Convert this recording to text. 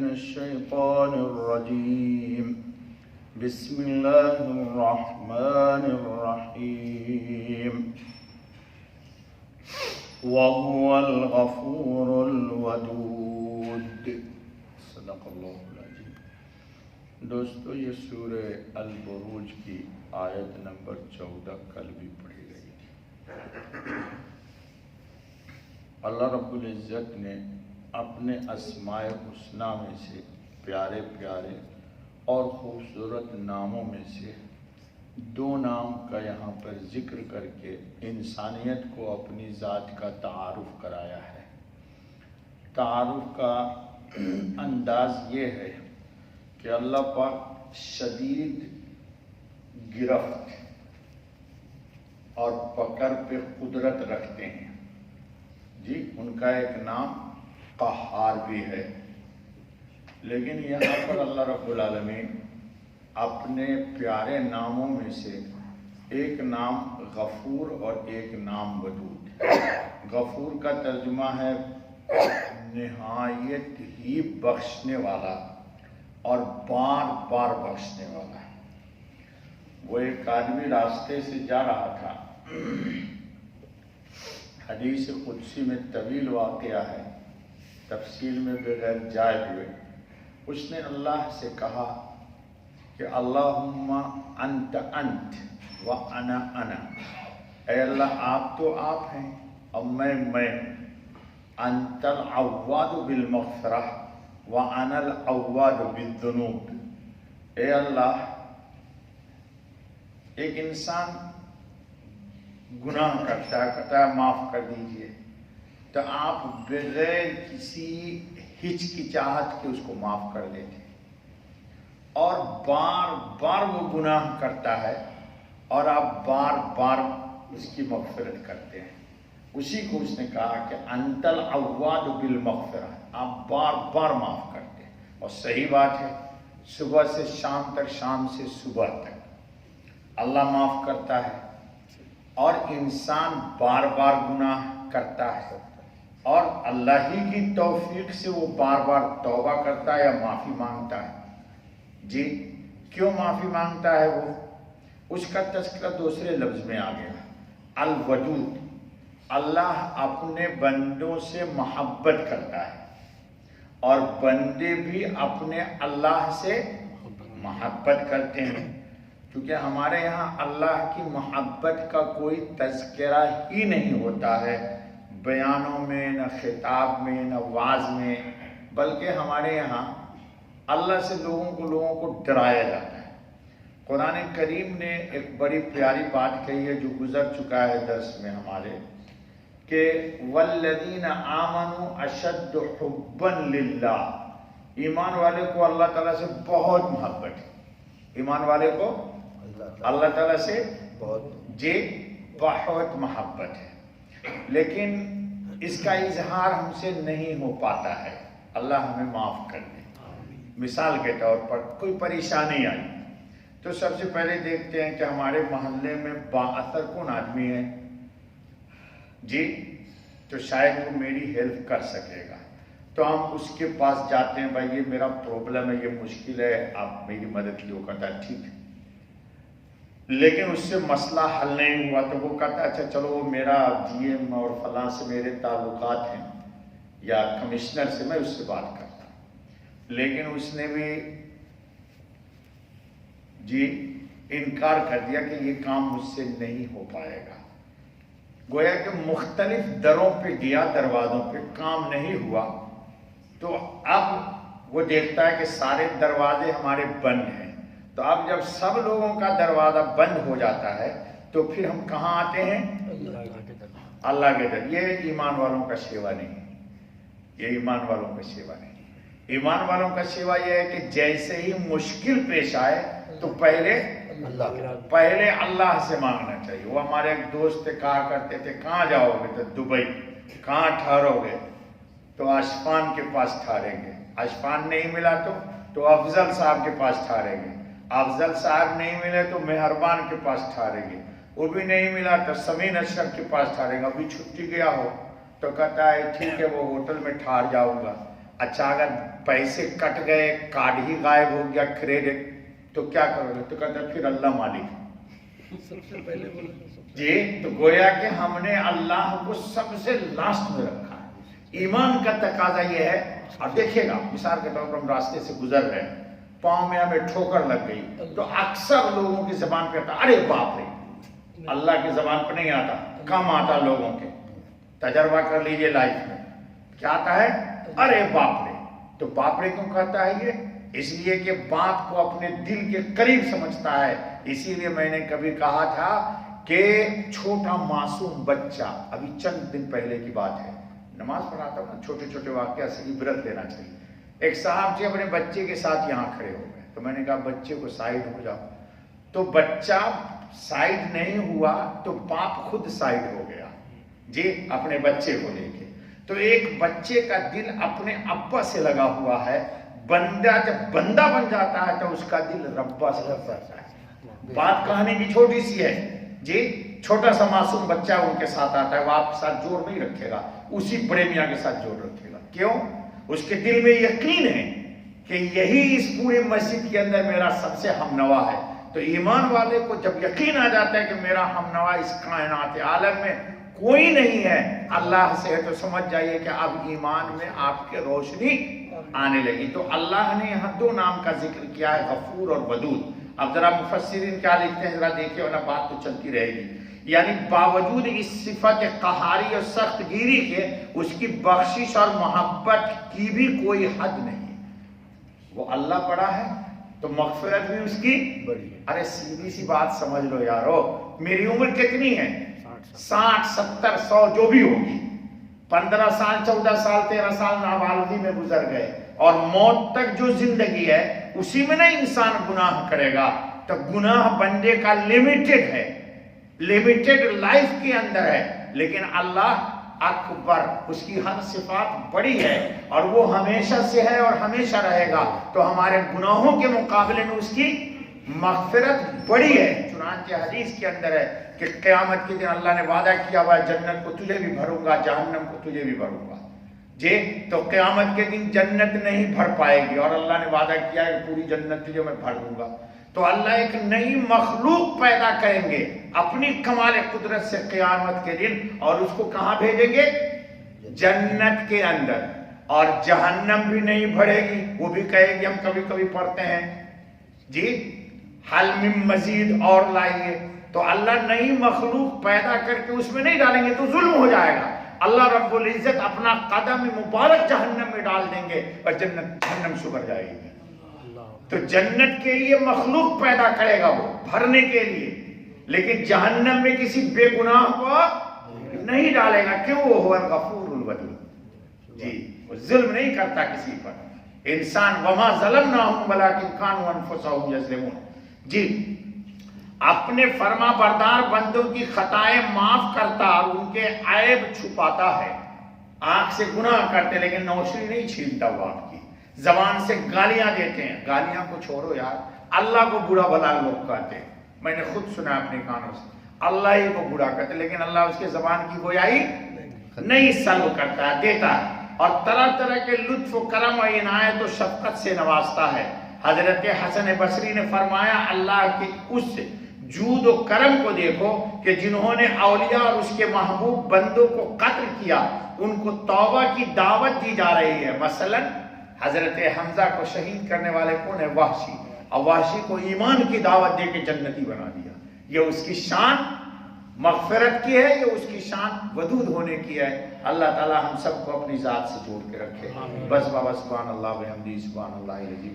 الشيطان الرجيم بسم الله الرحمن الرحيم وهو الغفور الودود صدق اللہ العظیم۔ دوستو، یہ سورہ البروج کی آیت نمبر 14 کل بھی پڑھی گئی تھی۔ اللہ رب العزت نے اپنے اسماء الحسنی میں سے پیارے پیارے اور خوبصورت ناموں میں سے 2 نام کا یہاں پر ذکر کر کے انسانیت کو اپنی ذات کا تعارف کرایا ہے۔ تعارف کا انداز یہ ہے کہ اللہ پاک شدید گرفت اور پکڑ پہ قدرت رکھتے ہیں۔ جی، ان کا ایک نام قہار بھی ہے، لیکن یہاں پر اللہ رب العالمین اپنے پیارے ناموں میں سے ایک نام غفور اور ایک نام ودود۔ غفور کا ترجمہ ہے نہایت ہی بخشنے والا اور بار بار بخشنے والا۔ وہ ایک آدمی راستے سے جا رہا تھا، حدیث قدسی میں طویل واقعہ ہے، تفصیل میں بغیر جائے ہوئے اس نے اللہ سے کہا کہ اللہم انت انت و انا انا، اے اللہ آپ تو آپ ہیں اور میں انت العواد بالمغفرہ و انا العواد بالذنوب۔ اے اللہ، ایک انسان گناہ کرتا ہے معاف کر دیجئے، تو آپ بغیر کسی ہچکچاہٹ کے اس کو معاف کر دیتے ہیں، اور بار بار وہ گناہ کرتا ہے اور آپ بار بار اس کی مغفرت کرتے ہیں۔ اسی کو اس نے کہا کہ انت العواد بالمغفرہ، آپ بار بار معاف کرتے ہیں۔ اور صحیح بات ہے، صبح سے شام تک، شام سے صبح تک اللہ معاف کرتا ہے، اور انسان بار بار گناہ کرتا ہے اور اللہ ہی کی توفیق سے وہ بار بار توبہ کرتا ہے یا معافی مانگتا ہے۔ جی، کیوں معافی مانگتا ہے وہ؟ اس کا تذکرہ دوسرے لفظ میں آ گیا، الودود۔ اللہ اپنے بندوں سے محبت کرتا ہے اور بندے بھی اپنے اللہ سے محبت کرتے ہیں، کیونکہ ہمارے یہاں اللہ کی محبت کا کوئی تذکرہ ہی نہیں ہوتا ہے، بیانوں میں، نہ خطاب میں، نہ واعظ میں، بلکہ ہمارے یہاں اللہ سے لوگوں کو ڈرایا جاتا ہے۔ قرآن کریم نے ایک بڑی پیاری بات کہی ہے جو گزر چکا ہے درس میں ہمارے، کہ والذین آمنوا اشد حبا للہ، ایمان والے کو اللہ تعالیٰ سے بہت محبت ہے۔ ایمان والے کو اللہ تعالیٰ سے بہت محبت ہے، لیکن اس کا اظہار ہم سے نہیں ہو پاتا ہے۔ اللہ ہمیں معاف کر دے۔ مثال کے طور پر کوئی پریشانی آئی تو سب سے پہلے دیکھتے ہیں کہ ہمارے محلے میں با اثر کون آدمی ہے، جی، تو شاید وہ میری ہیلپ کر سکے گا، تو ہم اس کے پاس جاتے ہیں، بھائی یہ میرا پرابلم ہے، یہ مشکل ہے، آپ میری مدد کی۔ وہ کہتا ہے ٹھیک ہے، لیکن اس سے مسئلہ حل نہیں ہوا تو وہ کہتا ہے اچھا چلو، وہ میرا ڈی ایم اور فلاں سے میرے تعلقات ہیں، یا کمشنر سے میں اس سے بات کرتا ہوں۔ لیکن اس نے بھی جی انکار کر دیا کہ یہ کام مجھ سے نہیں ہو پائے گا۔ گویا کہ مختلف دروں پہ گیا، دروازوں پہ کام نہیں ہوا، تو اب وہ دیکھتا ہے کہ سارے دروازے ہمارے بند ہیں، تو اب جب سب لوگوں کا دروازہ بند ہو جاتا ہے تو پھر ہم کہاں آتے ہیں؟ اللہ کے در۔ یہ ایمان والوں کا سیوا نہیں، یہ ایمان والوں کا سیوا نہیں۔ ایمان والوں کا سیوا یہ ہے کہ جیسے ہی مشکل پیش آئے تو پہلے اللہ سے مانگنا چاہیے۔ وہ ہمارے ایک دوست کہا کرتے تھے کہاں جاؤ گے؟ تو دبئی۔ کہاں ٹھہرو گے؟ تو اشفان کے پاس ٹھہریں گے۔ اشفان نہیں ملا تو افضل صاحب کے پاس ٹھہریں گے۔ افضل صاحب نہیں ملے تو مہربان کے پاس ٹھہریں گے۔ وہ بھی نہیں ملا تو سمین اشرف کے پاس ٹھہریں گے۔ ابھی چھٹی گیا ہو تو کہتا ہے ٹھیک ہے وہ ہوٹل میں ٹھہر جاؤں گا۔ اچھا، اگر پیسے کٹ گئے, کارڈ ہی غائب ہو گیا, کریڈٹ, تو کیا کرو گے؟ تو کہتے ہیں پھر اللہ مالک سب سے پہلے بولا جی. تو گویا کہ ہم نے اللہ کو سب سے لاسٹ میں رکھا ہے. ایمان کا تقاضا یہ ہے. اب دیکھیے گا, مثال کے طور پر ہم راستے سے گزر رہے ہیں, پاؤں میں ہمیں ٹھوکر لگ گئی, تو اکثر لوگوں کی زبان پہ آتا ارے باپ رے. اللہ کی زبان پہ نہیں آتا, کم آتا لوگوں کے. تجربہ کر لیجئے لائف میں, کیا آتا ہے؟ ارے باپ رے. تو باپ رے کیوں کہتا ہے یہ؟ اس لیے کہ باپ کو اپنے دل کے قریب سمجھتا ہے. اسی لیے میں نے کبھی کہا تھا کہ چھوٹا معصوم بچہ, ابھی چند دن پہلے کی بات ہے, نماز پڑھاتا ہوں نا, چھوٹے چھوٹے واقعہ سے عبرت لینا چاہیے. ایک صاحب جی اپنے بچے کے ساتھ یہاں کھڑے ہو گئے, تو میں نے کہا بچے کو سائڈ ہو جاؤ. تو بچہ سائڈ نہیں ہوا تو باپ خود سائڈ ہو گیا جی اپنے بچے کو لے کے. تو ایک بچے کا دل اپنے ابا سے لگا ہوا ہے. بندہ جب بندہ بن جاتا ہے تو اس کا دل ربا سے لگ جاتا ہے. بات کہانی بھی چھوٹی سی ہے جی. چھوٹا سا معصوم بچہ ان کے ساتھ آتا ہے, وہ آپ کے ساتھ جوڑ نہیں رکھے گا, اسی بڑے میاں کے ساتھ جوڑ رکھے گا. کیوں؟ اس کے دل میں یقین ہے کہ یہی اس پورے مسجد کے اندر میرا سب سے ہم نوا ہے. تو ایمان والے کو جب یقین آ جاتا ہے کہ میرا ہم نوا اس کائنات عالم میں کوئی نہیں ہے اللہ سے ہے, تو سمجھ جائیے کہ اب ایمان میں آپ کے روشنی آنے لگی. تو اللہ نے یہاں دو نام کا ذکر کیا ہے, غفور اور ودود. اب ذرا مفسرین کیا لکھتے ہیں ذرا دیکھیں, ورنہ بات تو چلتی رہے گی. یعنی باوجود اس صفت قہاری اور سخت گیری کے اس کی بخشش اور محبت کی بھی کوئی حد نہیں. وہ اللہ بڑا ہے تو مغفرت بھی اس کی بڑی ہے. ارے سیدھی سی بات سمجھ لو یارو, میری عمر کتنی ہے؟ 60 70 100 جو بھی ہوگی. 15 سال 14 سال 13 سال نابالغی میں گزر گئے, اور موت تک جو زندگی ہے اسی میں نہ انسان گناہ کرے گا. تو گناہ بندے کا لیمیٹڈ ہے, لیمیٹڈ لائف کے اندر ہے. لیکن اللہ اکبر, اس کی ہر صفات بڑی ہے اور وہ ہمیشہ سے ہے اور ہمیشہ رہے گا. تو ہمارے گناہوں کے مقابلے میں اس کی مغفرت بڑی ہے. چنانچہ حدیث کے اندر ہے کہ قیامت کے دن اللہ نے وعدہ کیا ہوا ہے جنت کو تجھے بھی بھروں گا, جہنم کو تجھے بھی بھروں گا جی. تو قیامت کے دن جنت نہیں بھر پائے گی, اور اللہ نے وعدہ کیا ہے کہ پوری جنت تجھے میں بھر دوں گا. تو اللہ ایک نئی مخلوق پیدا کریں گے اپنی کمال قدرت سے قیامت کے دن, اور اس کو کہاں بھیجیں گے؟ جنت کے اندر. اور جہنم بھی نہیں بھرے گی, وہ بھی کہے گی, ہم کبھی کبھی پڑھتے ہیں جی حل من مزید اور لائیے. تو اللہ نئی مخلوق پیدا کر کے اس میں نہیں ڈالیں گے تو ظلم ہو جائے گا. اللہ رب العزت اپنا قدم مبارک جہنم میں ڈال دیں گے اور جہنم سبر جائے گی. تو جنت کے لیے مخلوق پیدا کرے گا وہ بھرنے کے لیے, لیکن جہنم میں کسی بے گناہ کو نہیں ڈالے گا. کیوں؟ وہ هو الغفور الودود جی, وہ ظلم نہیں کرتا کسی پر. انسان وما ظلمناہم ولکن کانوا انفسہم یظلمون جی. اپنے فرما بردار بندوں کی خطائیں معاف کرتا اور ان کے عیب چھپاتا ہے. آنکھ سے گناہ کرتے لیکن نوشری نہیں چھینتا وہ آپ کی. زبان سے گالیاں دیتے ہیں, گالیاں کو چھوڑو یار, اللہ کو برا بھلا لوگ کہتے ہیں. میں نے خود سنا اپنے کانوں سے, اللہ ہی کو برا کہتے, لیکن اللہ اس کے زبان کی گویائی نہیں سلب کرتا ہے, دیتا ہے, اور طرح طرح کے لطف و کرم و عنایت و شفقت سے نوازتا ہے. حضرت حسن بصری نے فرمایا اللہ کے اس جود و کرم کو دیکھو کہ جنہوں نے اولیاء اور اس کے محبوب بندوں کو قتل کیا ان کو توبہ کی دعوت دی جا رہی ہے. مثلا حضرت حمزہ کو شہید کرنے والے کون ہے؟ وحشی. اور وحشی کو ایمان کی دعوت دے کے جنتی بنا دیا. یہ اس کی شان مغفرت کی ہے, یہ اس کی شان ودود ہونے کی ہے. اللہ تعالی ہم سب کو اپنی ذات سے جوڑ کے رکھے. بس بابا سبحان اللہ و بحمدہ سبحان اللہ العظیم.